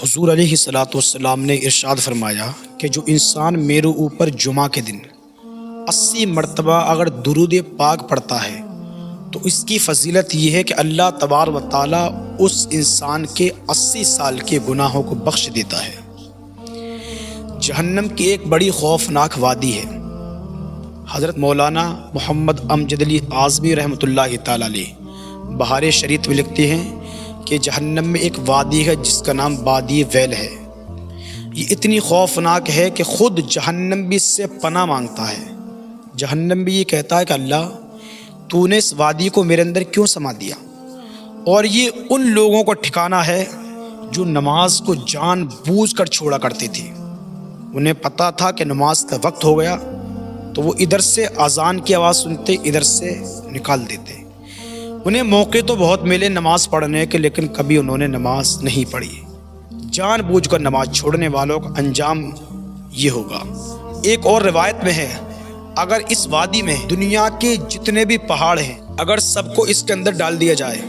حضور علیہ الصلوۃ والسلام نے ارشاد فرمایا کہ جو انسان میرے اوپر جمعہ کے دن 80 مرتبہ اگر درود پاک پڑھتا ہے تو اس کی فضیلت یہ ہے کہ اللہ تبارک و تعالیٰ اس انسان کے 80 سال کے گناہوں کو بخش دیتا ہے۔ جہنم کی ایک بڑی خوفناک وادی ہے۔ حضرت مولانا محمد امجد علی اعظمی رحمۃ اللہ تعالیٰ علیہ بہار شریعت میں لکھتے ہیں کہ جہنم میں ایک وادی ہے جس کا نام وادی ویل ہے۔ یہ اتنی خوفناک ہے کہ خود جہنم بھی اس سے پناہ مانگتا ہے۔ جہنم بھی یہ کہتا ہے کہ اللہ تو نے اس وادی کو میرے اندر کیوں سما دیا؟ اور یہ ان لوگوں کو ٹھکانہ ہے جو نماز کو جان بوجھ کر چھوڑا کرتے تھے۔ انہیں پتہ تھا کہ نماز کا وقت ہو گیا تو وہ ادھر سے اذان کی آواز سنتے ادھر سے نکال دیتے۔ انہیں موقع تو بہت ملے نماز پڑھنے کے، لیکن کبھی انہوں نے نماز نہیں پڑھی۔ جان بوجھ کر نماز چھوڑنے والوں کا انجام یہ ہوگا۔ ایک اور روایت میں ہے اگر اس وادی میں دنیا کے جتنے بھی پہاڑ ہیں اگر سب کو اس کے اندر ڈال دیا جائے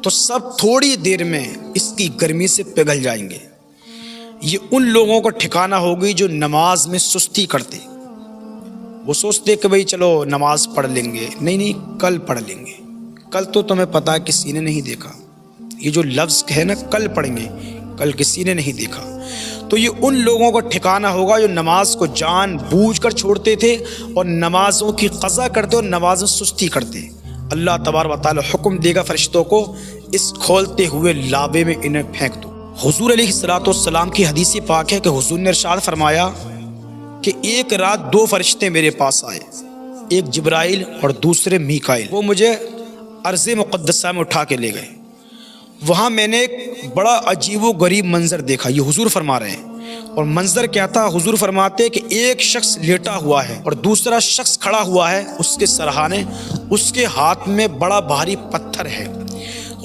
تو سب تھوڑی دیر میں اس کی گرمی سے پگھل جائیں گے۔ یہ ان لوگوں کو ٹھکانہ ہوگی جو نماز میں سستی کرتے۔ وہ سوچتے کہ بھئی چلو نماز پڑھ لیں گے، نہیں کل پڑھ لیں گے، کل تو تمہیں پتا ہے کسی نے نہیں دیکھا۔ یہ جو لفظ ہے نا کل پڑھیں گے، کل کسی نے نہیں دیکھا، تو یہ ان لوگوں کو ٹھکانہ ہوگا جو نماز کو جان بوجھ کر چھوڑتے تھے اور نمازوں کی قضا کرتے اور نماز میں سستی کرتے۔ اللہ تبارک و تعالی حکم دے گا فرشتوں کو اس کھولتے ہوئے لابے میں انہیں پھینک دو۔ حضور علیہ الصلوۃ والسلام کی حدیث پاک ہے کہ حضور نے ارشاد فرمایا کہ ایک رات 2 فرشتے میرے پاس آئے، ایک جبرائیل اور دوسرے میکائیل۔ وہ مجھے ارض مقدسہ میں اٹھا کے لے گئے۔ وہاں میں نے ایک بڑا عجیب و غریب منظر دیکھا۔ یہ حضور فرما رہے ہیں، اور منظر کیا تھا؟ حضور فرماتے کہ ایک شخص لیٹا ہوا ہے اور دوسرا شخص کھڑا ہوا ہے، اس کے سرہانے اس کے ہاتھ میں بڑا بھاری پتھر ہے۔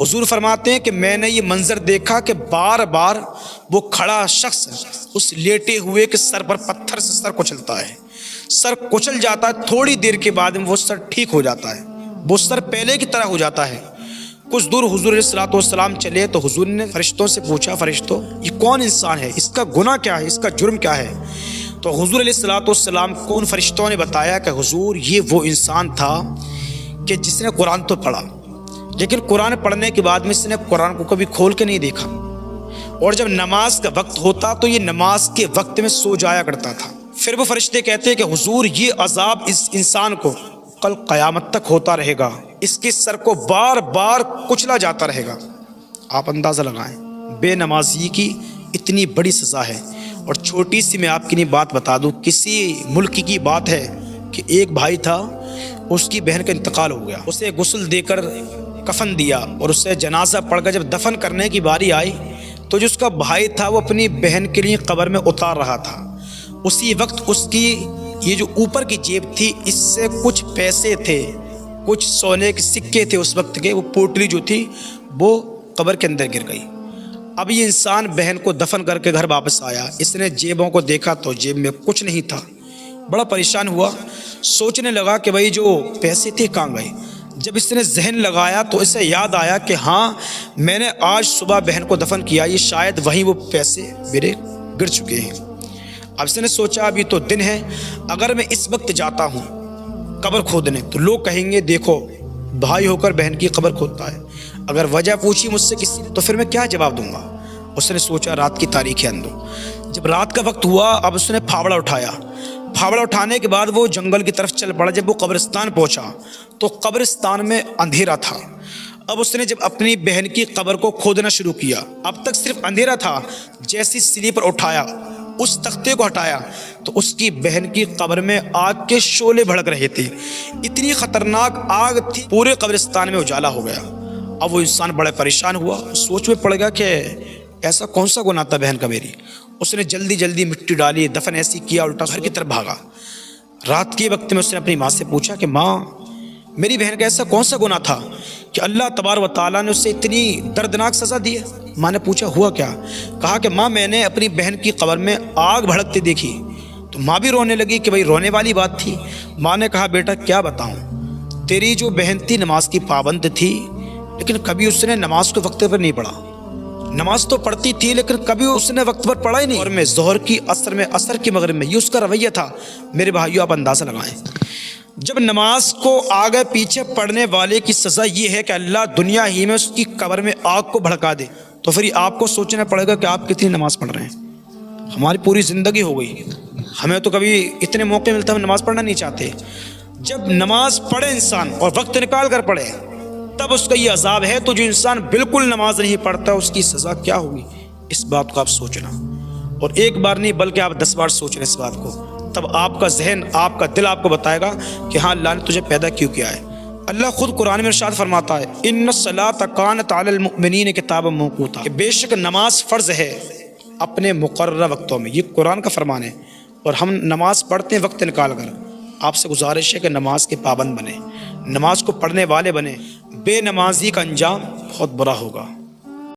حضور فرماتے ہیں کہ میں نے یہ منظر دیکھا کہ بار بار وہ کھڑا شخص اس لیٹے ہوئے کے سر پر پتھر سے سر کچلتا ہے، سر کچل جاتا ہے، تھوڑی دیر کے بعد وہ سر ٹھیک ہو جاتا ہے، وہ سر پہلے کی طرح ہو جاتا ہے۔ کچھ دور حضور علیہ الصلوۃ والسلام چلے تو حضور نے فرشتوں سے پوچھا، فرشتوں یہ کون انسان ہے، اس کا گناہ کیا ہے، اس کا جرم کیا ہے؟ تو حضور علیہ الصلوۃ والسلام کو ان فرشتوں نے بتایا کہ حضور یہ وہ انسان تھا کہ جس نے قرآن تو پڑھا، لیکن قرآن پڑھنے کے بعد میں اس نے قرآن کو کبھی کھول کے نہیں دیکھا، اور جب نماز کا وقت ہوتا تو یہ نماز کے وقت میں سو جایا کرتا تھا۔ پھر وہ فرشتے کہتے کہ حضور یہ عذاب اس انسان کو کل قیامت تک ہوتا رہے گا، اس کے سر کو بار بار کچلا جاتا رہے گا۔ آپ اندازہ لگائیں بے نمازی کی اتنی بڑی سزا ہے۔ اور چھوٹی سی میں آپ کی بات بتا دوں، کسی ملک کی بات ہے کہ ایک بھائی تھا، اس کی بہن کا انتقال ہو گیا، اسے غسل دے کر کفن دیا اور اسے جنازہ پڑھ کر جب دفن کرنے کی باری آئی تو جو اس کا بھائی تھا وہ اپنی بہن کے لیے قبر میں اتار رہا تھا۔ اسی وقت اس کی یہ جو اوپر کی جیب تھی اس سے کچھ پیسے تھے، کچھ سونے کے سکے تھے اس وقت کے، وہ پوٹلی جو تھی وہ قبر کے اندر گر گئی۔ اب یہ انسان بہن کو دفن کر کے گھر واپس آیا، اس نے جیبوں کو دیکھا تو جیب میں کچھ نہیں تھا، بڑا پریشان ہوا، سوچنے لگا کہ بھائی جو پیسے تھے کہاں گئے؟ جب اس نے ذہن لگایا تو اسے یاد آیا کہ ہاں میں نے آج صبح بہن کو دفن کیا، یہ شاید وہیں وہ پیسے میرے گر چکے ہیں۔ اب اس نے سوچا ابھی تو دن ہے، اگر میں اس وقت جاتا ہوں قبر کھودنے تو لوگ کہیں گے دیکھو بھائی ہو کر بہن کی قبر کھودتا ہے، اگر وجہ پوچھی مجھ سے کسی نے تو پھر میں کیا جواب دوں گا؟ اس نے سوچا رات کی تاریخی اندر جب رات کا وقت ہوا اب اس نے پھاوڑا اٹھایا، پھاوڑا اٹھانے کے بعد وہ جنگل کی طرف چل پڑا۔ جب وہ قبرستان پہنچا تو قبرستان میں اندھیرا تھا۔ اب اس نے جب اپنی بہن کی قبر کو کھودنا شروع کیا، اب تک صرف اندھیرا تھا، جیسی سلیپر اٹھایا اس تختے کو ہٹایا تو اس کی بہن کی قبر میں آگ کے شعلے بھڑک رہے تھے، اتنی خطرناک آگ تھی، پورے قبرستان میں اجالا ہو گیا۔ اب وہ انسان بڑے پریشان ہوا، سوچ میں پڑ گیا کہ ایسا کون سا گناہ تھا بہن کا میری۔ اس نے جلدی جلدی مٹی ڈالی، دفن ایسی کیا، الٹا گھر کی طرف بھاگا۔ رات کے وقت میں اس نے اپنی ماں سے پوچھا کہ ماں میری بہن کا ایسا کون سا گناہ تھا کہ اللہ تبارک و تعالیٰ نے اسے اتنی دردناک سزا دی ہے؟ ماں نے پوچھا ہوا کیا؟ کہا کہ ماں میں نے اپنی بہن کی قبر میں آگ بھڑکتے دیکھی تو ماں بھی رونے لگی کہ بھائی رونے والی بات تھی۔ ماں نے کہا بیٹا کیا بتاؤں، تیری جو بہن تھی نماز کی پابند تھی، لیکن کبھی اس نے نماز کو وقت پر نہیں پڑھا، نماز تو پڑھتی تھی لیکن کبھی اس نے وقت پر پڑھا ہی نہیں، اور میں ظہر کی، عصر کی، مغرب میں، یہ اس کا رویہ تھا۔ میرے بھائیو آپ اندازہ لگائیں، جب نماز کو آگے پیچھے پڑھنے والے کی سزا یہ ہے کہ اللہ دنیا ہی میں اس کی قبر میں آگ کو بھڑکا دے، تو پھر آپ کو سوچنا پڑے گا کہ آپ کتنی نماز پڑھ رہے ہیں۔ ہماری پوری زندگی ہو گئی، ہمیں تو کبھی اتنے موقع ملتا ہے ہم نماز پڑھنا نہیں چاہتے۔ جب نماز پڑھے انسان اور وقت نکال کر پڑھے تب اس کا یہ عذاب ہے، تو جو انسان بالکل نماز نہیں پڑھتا اس کی سزا کیا ہوگی، اس بات کو آپ سوچنا، اور ایک بار نہیں بلکہ آپ 10 بار سوچیں اس بات کو، تب آپ کا ذہن، آپ کا دل آپ کو بتائے گا کہ ہاں اللہ نے تجھے پیدا کیوں کیا ہے۔ اللہ خود قرآن میں ارشاد فرماتا ہے ان الصلاۃ کانت علی المؤمنین کتابا موقوتا، کہ بے شک نماز فرض ہے اپنے مقررہ وقتوں میں، یہ قرآن کا فرمان ہے، اور ہم نماز پڑھتے ہیں وقت نکال کر۔ آپ سے گزارش ہے کہ نماز کے پابند بنیں، نماز کو پڑھنے والے بنیں، بے نمازی کا انجام بہت برا ہوگا۔